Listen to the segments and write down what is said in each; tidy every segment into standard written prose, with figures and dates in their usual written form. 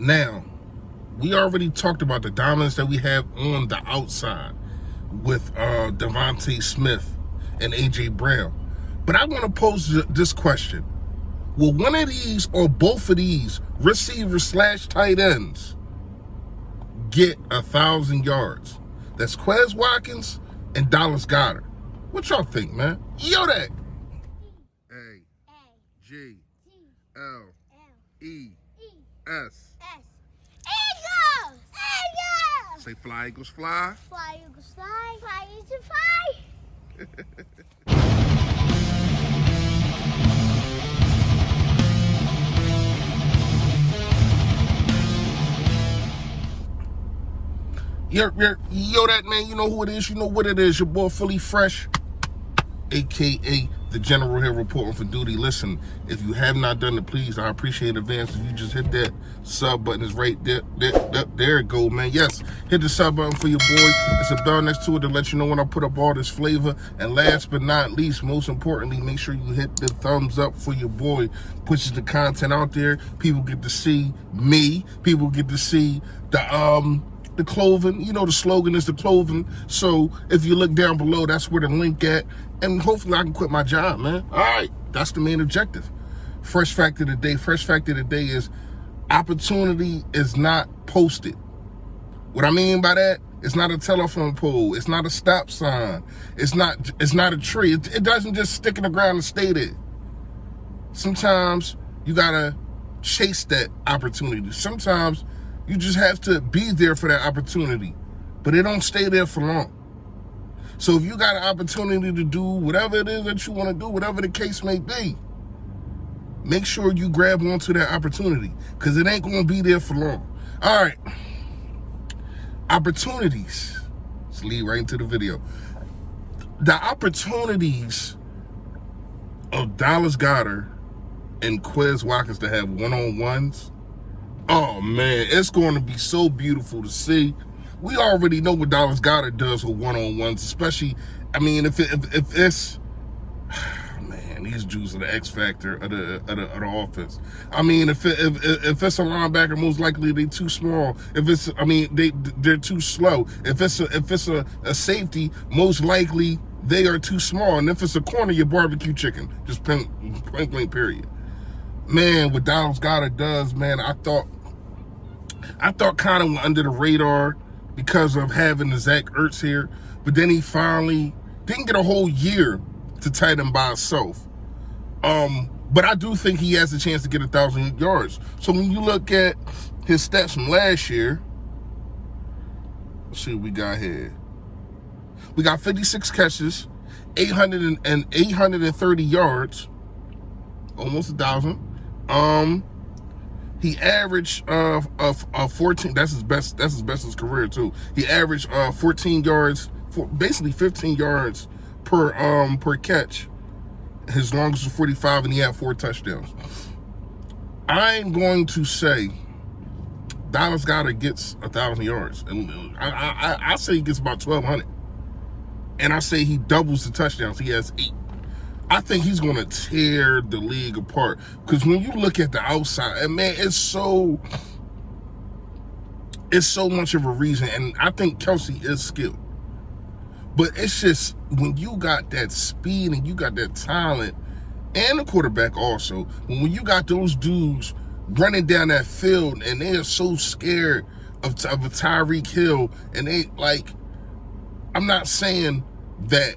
Now, we already talked about the dominance that we have on the outside with Devontae Smith and A.J. Brown. But I want to pose this question. Will one of these or both of these receivers / tight ends get 1,000 yards? That's Quez Watkins and Dallas Goedert. What y'all think, man? Yo, that. A-G-L-E-S. Eagles! Eagles! Say fly, Eagles, fly. Fly, Eagles, fly. Fly, Eagles, fly. Yo, that man, you know who it is, you know what it is. Your boy Fully Fresh, a.k.a. the General here reporting for duty. Listen, if you have not done it, please, I appreciate it in advance. If you just hit that sub button, is right there. There it go, man. Yes, hit the sub button for your boy. It's a bell next to it to let you know when I put up all this flavor. And last but not least, most importantly, make sure you hit the thumbs up for your boy. Pushes the content out there. People get to see me. People get to see the clothing. You know, the slogan is the clothing. So if you look down below, that's where the link at. And hopefully I can quit my job, man. All right, that's the main objective. Fresh fact of the day. Fresh fact of the day is opportunity is not posted. What I mean by that, it's not a telephone pole. It's not a stop sign. It's not a tree. It doesn't just stick in the ground and stay there. Sometimes you gotta chase that opportunity. Sometimes you just have to be there for that opportunity, but it don't stay there for long. So if you got an opportunity to do whatever it is that you want to do, whatever the case may be, make sure you grab onto that opportunity, because it ain't going to be there for long. All right. Opportunities. Let's lead right into the video. The opportunities of Dallas Goedert and Quez Watkins to have one-on-ones, oh, man, it's going to be so beautiful to see. We already know what Dallas Goedert does with one-on-ones, especially, I mean, if it's, man, these Jews are the X factor of the offense. I mean, if it's a linebacker, most likely they're too small. If it's, I mean, they're too slow. If it's a safety, most likely they are too small. And if it's a corner, you're barbecue chicken. Just point blank, period. Man, what Dallas Goedert does, man, I thought kind of under the radar because of having the Zach Ertz here, but then he finally didn't get a whole year to tight end by himself. But I do think he has a chance to get 1,000 yards. So when you look at his stats from last year, let's see what we got here. We got 56 catches, 830 yards, almost 1,000. He averaged 14. That's his best in his career too. He averaged 14 yards, basically 15 yards per catch. His longest was 45, and he had 4 touchdowns. I'm going to say Dallas Goedert gets 1,000 yards, and I say he gets about 1,200, and I say he doubles the touchdowns. He has 8. I think he's going to tear the league apart, because when you look at the outside, and man, it's so much of a reason. And I think Kelsey is skilled, but it's just when you got that speed and you got that talent, and the quarterback also, when you got those dudes running down that field and they are so scared of a Tyreek Hill, and they like, I'm not saying that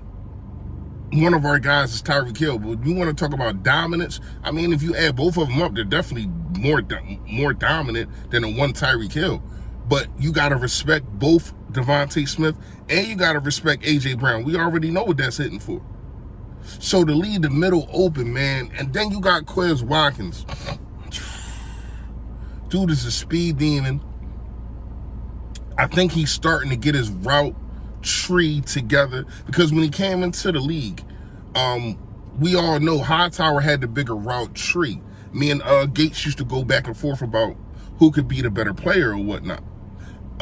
one of our guys is Tyreek Hill, but you want to talk about dominance. I mean, if you add both of them up, they're definitely more dominant than the one Tyreek Hill. But you got to respect both Devontae Smith and you got to respect A.J. Brown. We already know what that's hitting for. So to leave the middle open, man, and then you got Quez Watkins. Dude is a speed demon. I think he's starting to get his route tree together, because when he came into the league, we all know Hightower had the bigger route tree. Me and Gates used to go back and forth about who could be the better player or whatnot.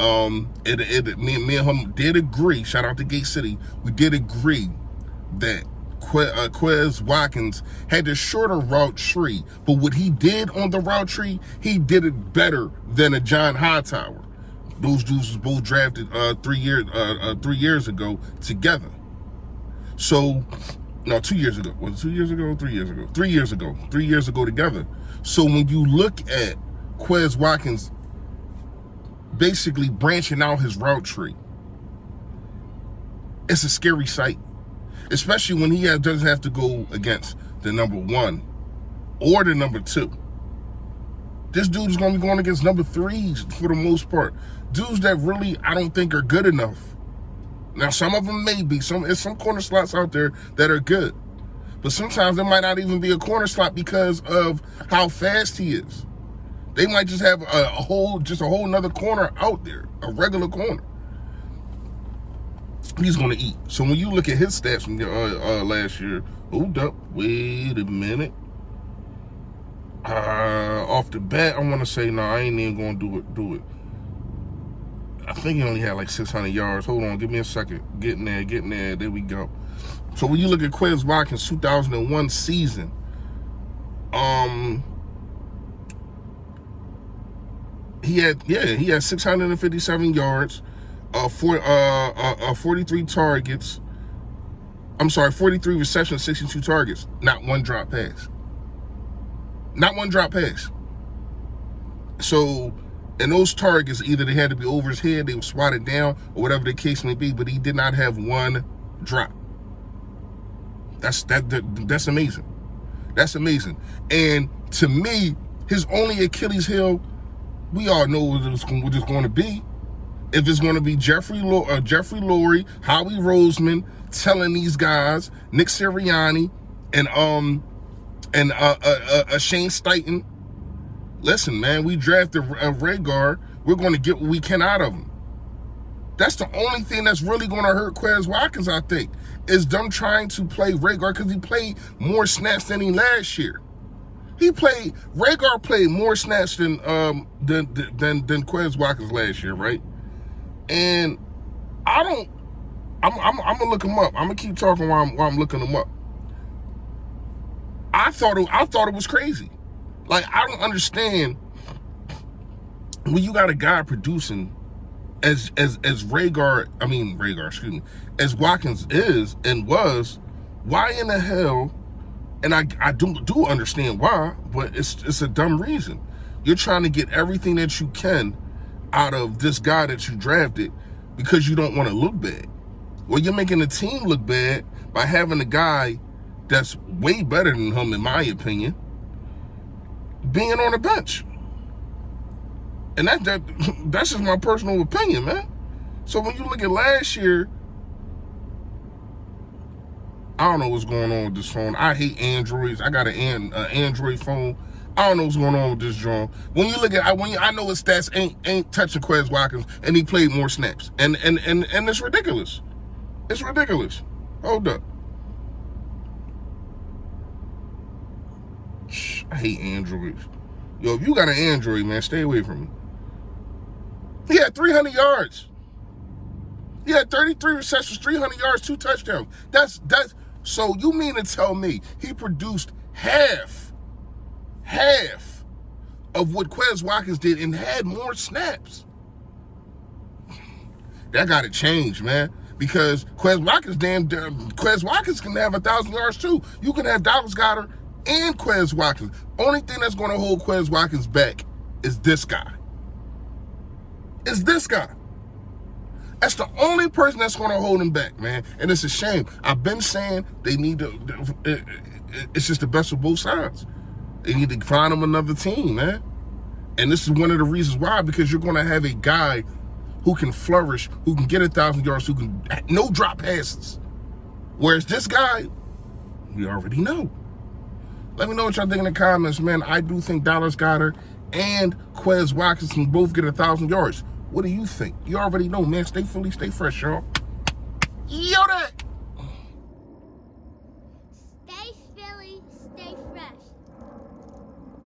Me and him did agree, shout out to Gate City, we did agree that Quez Watkins had the shorter route tree, but what he did on the route tree, he did it better than a John Hightower. Those dudes was both drafted 3 years ago together. So, no, 2 years ago. Was it 2 years ago or 3 years ago? 3 years ago. 3 years ago together. So when you look at Quez Watkins basically branching out his route tree, it's a scary sight. Especially when he doesn't have to go against the number 1 or the number 2. This dude is going to be going against number 3s for the most part. Dudes that really, I don't think, are good enough. Now, some of them may be. There's some corner slots out there that are good. But sometimes there might not even be a corner slot because of how fast he is. They might just have a whole nother corner out there, a regular corner. He's going to eat. So when you look at his stats from last year, hold up, wait a minute. Off the bat, I want to say, no, I ain't even going to do it. I think he only had like 600 yards. Hold on, give me a second. Getting there. There we go. So when you look at Quez Watkins' 2001 season, he had 657 yards, 43 targets. 43 receptions, 62 targets. Not one drop pass. So, and those targets, either they had to be over his head, they were swatted down, or whatever the case may be, but he did not have one drop. That's amazing. That's amazing. And to me, his only Achilles heel, we all know what it's going to be. If it's going to be Jeffrey Lurie, Howie Roseman telling these guys, Nick Sirianni, and Shane Steichen, listen, man, we drafted Reagor. We're going to get what we can out of him. That's the only thing that's really going to hurt Quez Watkins, I think, is them trying to play Reagor because he played more snaps than he last year. Reagor played more snaps than Quez Watkins last year, right? And I'm gonna look him up. I'm gonna keep talking while I'm looking him up. I thought it was crazy. Like, I don't understand when you got a guy producing as Watkins is and was, why in the hell, and I do understand why, but it's a dumb reason. You're trying to get everything that you can out of this guy that you drafted because you don't want to look bad. Well, you're making the team look bad by having a guy that's way better than him, in my opinion, being on the bench. And that's just my personal opinion, man. So when you look at last year, I don't know what's going on with this phone. I hate Androids. I got an Android phone. I don't know what's going on with this John. When you look at, I know his stats ain't touching Quez Watkins, and he played more snaps, and it's ridiculous. It's ridiculous. Hold up. I hate Androids. Yo, if you got an Android, man, stay away from me. He had 300 yards. He had 33 receptions, 300 yards, 2 touchdowns. That's so you mean to tell me he produced half of what Quez Watkins did and had more snaps? That got to change, man. Because Quez Watkins can have 1,000 yards too. You can have Dallas Goedert and Quez Watkins. Only thing that's going to hold Quez Watkins back is this guy. It's this guy. That's the only person that's going to hold him back, man. And it's a shame. I've been saying they need to. It's just the best of both sides. They need to find him another team, man. And this is one of the reasons why, because you're going to have a guy who can flourish, who can get 1,000 yards, who can no drop passes. Whereas this guy, we already know. Let me know what y'all think in the comments, man. I do think Dallas Goedert and Quez Watkins can both get 1,000 yards. What do you think? You already know, man. Stay fully, stay fresh, y'all. Yo, that.